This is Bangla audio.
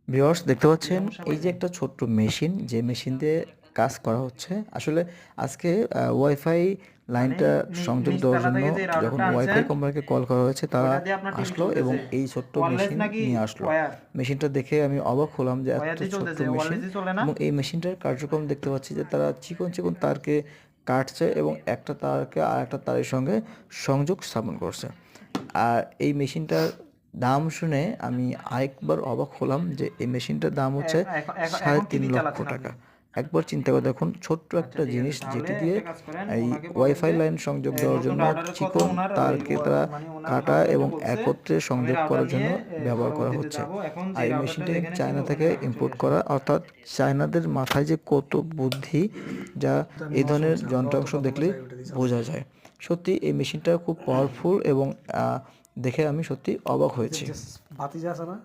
ভিউয়ার্স দেখতে পাচ্ছেন এই যে একটা ছোট্ট মেশিন, যে মেশিন দিয়ে কাজ করা হচ্ছে আসলে আজকে ওয়াইফাই মানে লাইনটা সংযোগ দেওয়ার নিচতলা জন্য থেকে যে যখন রাউটারটা আনছেন ওয়াইফাই কোম্পানিকে কল করা হয়েছে তারা ওইটা দিয়ে আপনার টিভি আসলো এবং চলতেছে। এই ছোট্ট ওয়্যারলেস মেশিন নাকি নিয়ে আসলো। ওয়্যার? মেশিনটা দেখে আমি অবাক হলাম যে ওয়্যার এত দিয়ে ছোট্ট চলতেছে, মেশিন, ওয়্যারলেসই চলে না? এবং এই মেশিনটার কার্যক্রম দেখতে পাচ্ছি যে তারা চিকন চিকন তারকে কাটছে এবং একটা তারকে আর একটা তারের সঙ্গে সংযোগ স্থাপন করছে। আর এই মেশিনটার দাম শুনে আমি আরেকবার অবাক হলাম যে এই মেশিনটার দাম হচ্ছে এখন এখন সাড়ে এখন কি তিন দিয়ে লক্ষ চালাচ্ছেন আপনি? টাকা। একবার চিন্তা করে দেখুন, ছোট্ট আচ্ছা একটা ঠিক আছে। জিনিস তাহলে যেটি দিয়ে একটা কাজ করেন, এই উনাকে বলেন ওয়াইফাই যে লাইন সংযোগ দেওয়ার নতুন জন্য রাউটারের কথা চিকন উনার ওই তারকে তারা মানে উনার কাটা এবং হাজবেন্ডে বলছে। একত্রে আমি সংযোগ রাউটার করার জন্য নিয়ে ব্যবহার করা পরবর্তীতে হচ্ছে। যাব। এখন যে আর এই রাউটারটা মেশিনটা কিন্তু যেখানে ছিল চায়না থেকে ওখানে এখন চলে ইম্পোর্ট আসছি। করা, অর্থাৎ চায়নাদের মাথায় যে কত বুদ্ধি, যা এই ধরনের যন্ত্রাংশ দেখলেই বোঝা যায়। সত্যি এই মেশিনটা খুব পাওয়ারফুল এবং দেখে আমি সত্যি অবাক হয়েছি। ভাতিজা আছে না?